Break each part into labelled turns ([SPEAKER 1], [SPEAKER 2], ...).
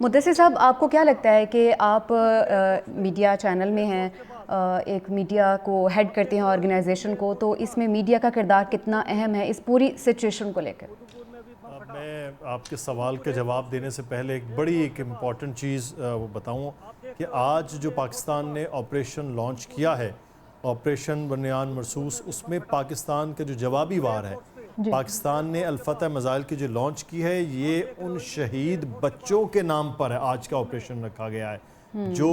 [SPEAKER 1] مدثر صاحب، آپ کو کیا لگتا ہے کہ آپ میڈیا چینل میں ہیں، ایک میڈیا کو ہیڈ کرتے ہیں آرگنائزیشن کو، تو اس میں میڈیا کا کردار کتنا اہم ہے اس پوری سچویشن کو لے کر؟
[SPEAKER 2] میں آپ کے سوال کا جواب دینے سے پہلے ایک امپورٹنٹ چیز بتاؤں کہ آج جو پاکستان نے آپریشن لانچ کیا ہے، آپریشن بنیان مرصوص، اس میں پاکستان کا جو جوابی وار ہے، پاکستان نے الفتح میزائل کی جو لانچ کی ہے، یہ ان شہید بچوں کے نام پر ہے آج کا آپریشن رکھا گیا ہے، جو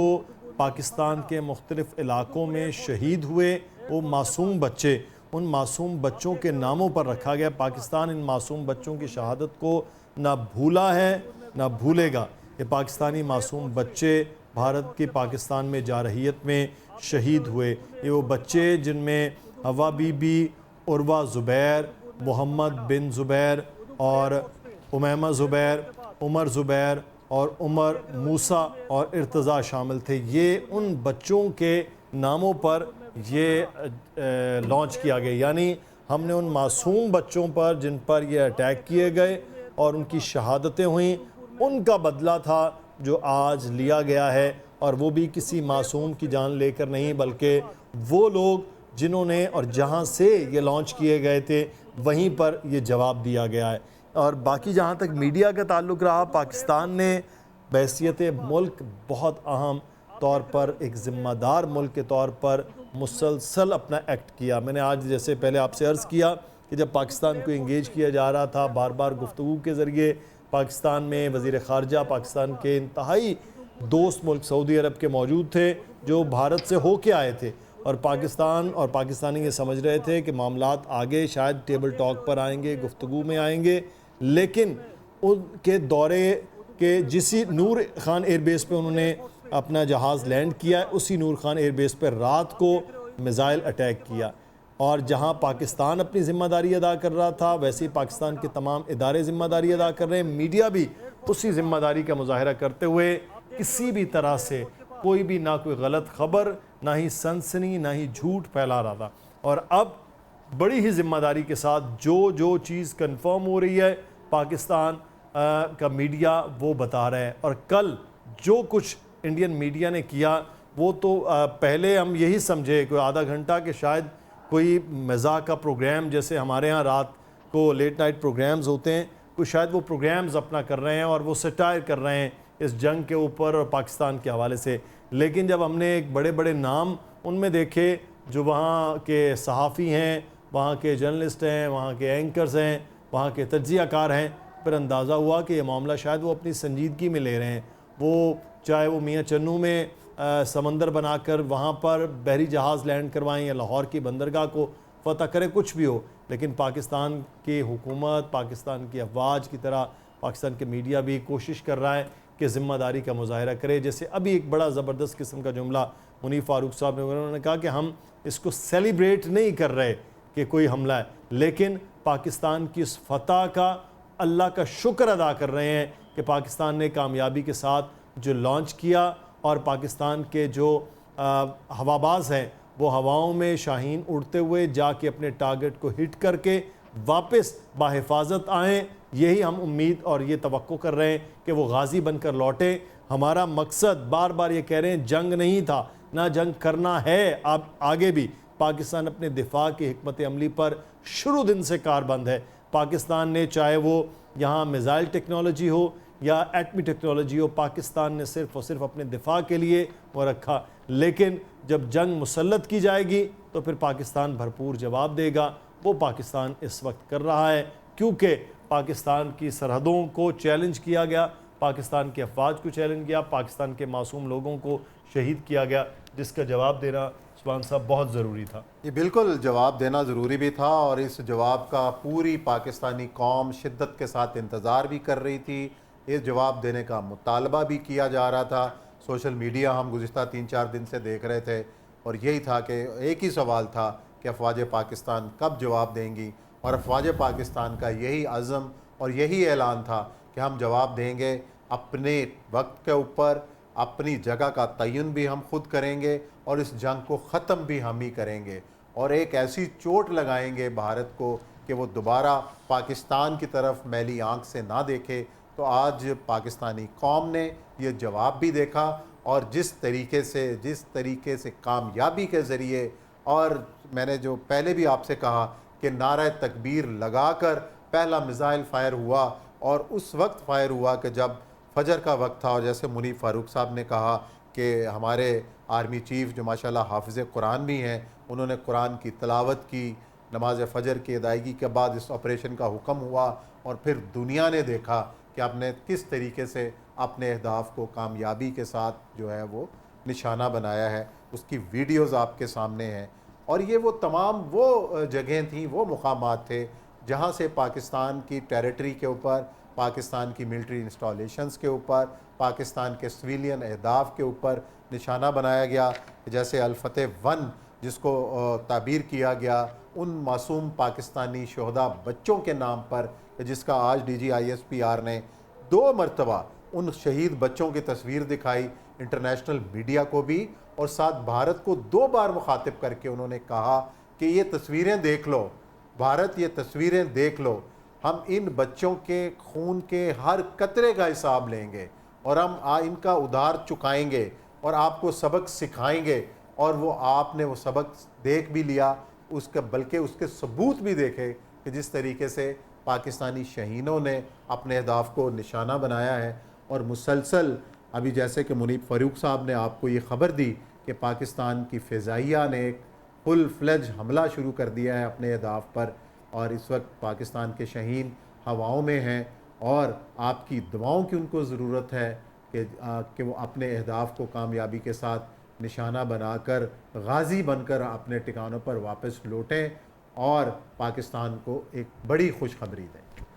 [SPEAKER 2] پاکستان کے مختلف علاقوں میں شہید ہوئے، وہ معصوم بچے، ان معصوم بچوں کے ناموں پر رکھا گیا۔ پاکستان ان معصوم بچوں کی شہادت کو نہ بھولا ہے نہ بھولے گا۔ یہ پاکستانی معصوم بچے بھارت کی پاکستان میں جارحیت میں شہید ہوئے، یہ وہ بچے جن میں حوا بی بی، عروہ زبیر، محمد بن زبیر اور امیمہ زبیر، عمر زبیر اور عمر موسیٰ اور ارتضیٰ شامل تھے۔ یہ ان بچوں کے ناموں پر یہ لانچ کیا گیا، یعنی ہم نے ان معصوم بچوں پر جن پر یہ اٹیک کیے گئے اور ان کی شہادتیں ہوئیں، ان کا بدلہ تھا جو آج لیا گیا ہے، اور وہ بھی کسی معصوم کی جان لے کر نہیں، بلکہ وہ لوگ جنہوں نے اور جہاں سے یہ لانچ کیے گئے تھے وہیں پر یہ جواب دیا گیا ہے۔ اور باقی جہاں تک میڈیا کا تعلق رہا، پاکستان نے بحیثیت ملک بہت اہم طور پر، ایک ذمہ دار ملک کے طور پر مسلسل اپنا ایکٹ کیا۔ میں نے آج جیسے پہلے آپ سے عرض کیا کہ جب پاکستان کو انگیج کیا جا رہا تھا، بار بار گفتگو کے ذریعے پاکستان میں وزیر خارجہ پاکستان کے انتہائی دوست ملک سعودی عرب کے موجود تھے، جو بھارت سے ہو کے آئے تھے، اور پاکستان اور پاکستانی یہ سمجھ رہے تھے کہ معاملات آگے شاید ٹیبل ٹاک پر آئیں گے، گفتگو میں آئیں گے، لیکن ان کے دورے کے جسی نور خان ایئر بیس پہ انہوں نے اپنا جہاز لینڈ کیا، اسی نور خان ایئر بیس پر رات کو میزائل اٹیک کیا، اور جہاں پاکستان اپنی ذمہ داری ادا کر رہا تھا، ویسے ہی پاکستان کے تمام ادارے ذمہ داری ادا کر رہے ہیں، میڈیا بھی اسی ذمہ داری کا مظاہرہ کرتے ہوئے کسی بھی طرح سے کوئی بھی نہ کوئی غلط خبر، نہ ہی سنسنی، نہ ہی جھوٹ پھیلا رہا تھا۔ اور اب بڑی ہی ذمہ داری کے ساتھ جو چیز کنفرم ہو رہی ہے، پاکستان کا میڈیا وہ بتا رہا ہے، اور کل جو کچھ انڈین میڈیا نے کیا وہ تو پہلے ہم یہی سمجھے کوئی آدھا گھنٹہ کہ شاید کوئی مزاح کا پروگرام، جیسے ہمارے ہاں رات کو لیٹ نائٹ پروگرامز ہوتے ہیں، کوئی شاید وہ پروگرامز اپنا کر رہے ہیں اور وہ سٹائر کر رہے ہیں اس جنگ کے اوپر اور پاکستان کے حوالے سے۔ لیکن جب ہم نے ایک بڑے بڑے نام ان میں دیکھے جو وہاں کے صحافی ہیں، وہاں کے جرنلسٹ ہیں، وہاں کے اینکرز ہیں، وہاں کے تجزیہ کار ہیں، پھر اندازہ ہوا کہ یہ معاملہ شاید وہ اپنی سنجیدگی میں لے رہے ہیں۔ وہ چاہے وہ میاں چنو میں سمندر بنا کر وہاں پر بحری جہاز لینڈ کروائیں یا لاہور کی بندرگاہ کو فتح کرے، کچھ بھی ہو، لیکن پاکستان کی حکومت، پاکستان کی افواج کی طرح پاکستان کے میڈیا بھی کوشش کر رہا ہے کہ ذمہ داری کا مظاہرہ کرے۔ جیسے ابھی ایک بڑا زبردست قسم کا جملہ منیف فاروق صاحب نے، انہوں نے کہا کہ ہم اس کو سیلیبریٹ نہیں کر رہے کہ کوئی حملہ ہے، لیکن پاکستان کی اس فتح کا اللہ کا شکر ادا کر رہے ہیں کہ پاکستان نے کامیابی کے ساتھ جو لانچ کیا، اور پاکستان کے جو ہواباز ہیں وہ ہواؤں میں شاہین اڑتے ہوئے جا کے اپنے ٹارگٹ کو ہٹ کر کے واپس بحفاظت آئیں۔ یہی ہم امید اور یہ توقع کر رہے ہیں کہ وہ غازی بن کر لوٹیں۔ ہمارا مقصد، بار بار یہ کہہ رہے ہیں، جنگ نہیں تھا، نہ جنگ کرنا ہے، اب آگے بھی پاکستان اپنے دفاع کی حکمت عملی پر شروع دن سے کاربند ہے۔ پاکستان نے چاہے وہ یہاں میزائل ٹیکنالوجی ہو یا ایٹمی ٹیکنالوجی ہو، پاکستان نے صرف اور صرف اپنے دفاع کے لیے وہ رکھا، لیکن جب جنگ مسلط کی جائے گی تو پھر پاکستان بھرپور جواب دے گا۔ وہ پاکستان اس وقت کر رہا ہے، کیونکہ پاکستان کی سرحدوں کو چیلنج کیا گیا، پاکستان کی افواج کو چیلنج کیا، پاکستان کے معصوم لوگوں کو شہید کیا گیا، جس کا جواب دینا سبحان صاحب بہت ضروری تھا۔
[SPEAKER 3] یہ بالکل جواب دینا ضروری بھی تھا، اور اس جواب کا پوری پاکستانی قوم شدت کے ساتھ انتظار بھی کر رہی تھی، اس جواب دینے کا مطالبہ بھی کیا جا رہا تھا۔ سوشل میڈیا ہم گزشتہ 3-4 دن سے دیکھ رہے تھے، اور یہی تھا کہ ایک ہی سوال تھا کہ افواج پاکستان کب جواب دیں گی، اور افواج پاکستان کا یہی عزم اور یہی اعلان تھا کہ ہم جواب دیں گے، اپنے وقت کے اوپر، اپنی جگہ کا تعین بھی ہم خود کریں گے، اور اس جنگ کو ختم بھی ہم ہی کریں گے، اور ایک ایسی چوٹ لگائیں گے بھارت کو کہ وہ دوبارہ پاکستان کی طرف میلی آنکھ سے نہ دیکھے۔ تو آج پاکستانی قوم نے یہ جواب بھی دیکھا، اور جس طریقے سے کامیابی کے ذریعے، اور میں نے جو پہلے بھی آپ سے کہا کہ نعرہ تکبیر لگا کر پہلا میزائل فائر ہوا، اور اس وقت فائر ہوا کہ جب فجر کا وقت تھا، اور جیسے منیب فاروق صاحب نے کہا کہ ہمارے آرمی چیف جو ماشاءاللہ حافظ قرآن بھی ہیں، انہوں نے قرآن کی تلاوت کی، نماز فجر کی ادائیگی کے بعد اس آپریشن کا حکم ہوا، اور پھر دنیا نے دیکھا کہ آپ نے کس طریقے سے اپنے اہداف کو کامیابی کے ساتھ جو ہے وہ نشانہ بنایا ہے۔ اس کی ویڈیوز آپ کے سامنے ہیں، اور یہ وہ تمام وہ جگہیں تھیں، وہ مقامات تھے جہاں سے پاکستان کی ٹیریٹری کے اوپر، پاکستان کی ملٹری انسٹالیشنز کے اوپر، پاکستان کے سویلین اہداف کے اوپر نشانہ بنایا گیا، جیسے الفتح 1 جس کو تعبیر کیا گیا ان معصوم پاکستانی شہداء بچوں کے نام پر، جس کا آج D G I S P R نے 2 مرتبہ ان شہید بچوں کی تصویر دکھائی انٹرنیشنل میڈیا کو بھی، اور ساتھ بھارت کو 2 بار مخاطب کر کے انہوں نے کہا کہ یہ تصویریں دیکھ لو، بھارت یہ تصویریں دیکھ لو، ہم ان بچوں کے خون کے ہر قطرے کا حساب لیں گے، اور ہم ان کا ادھار چکائیں گے، اور آپ کو سبق سکھائیں گے۔ اور وہ آپ نے وہ سبق دیکھ بھی لیا، بلکہ اس کے ثبوت بھی دیکھے کہ جس طریقے سے پاکستانی شہینوں نے اپنے اہداف کو نشانہ بنایا ہے، اور مسلسل ابھی جیسے کہ منیب فاروق صاحب نے آپ کو یہ خبر دی کہ پاکستان کی فضائیہ نے ایک فل فلیج حملہ شروع کر دیا ہے اپنے اہداف پر، اور اس وقت پاکستان کے شہین ہواؤں میں ہیں، اور آپ کی دعاؤں کی ان کو ضرورت ہے کہ وہ اپنے اہداف کو کامیابی کے ساتھ نشانہ بنا کر، غازی بن کر اپنے ٹھکانوں پر واپس لوٹیں، اور پاکستان کو ایک بڑی خوشخبری دیں۔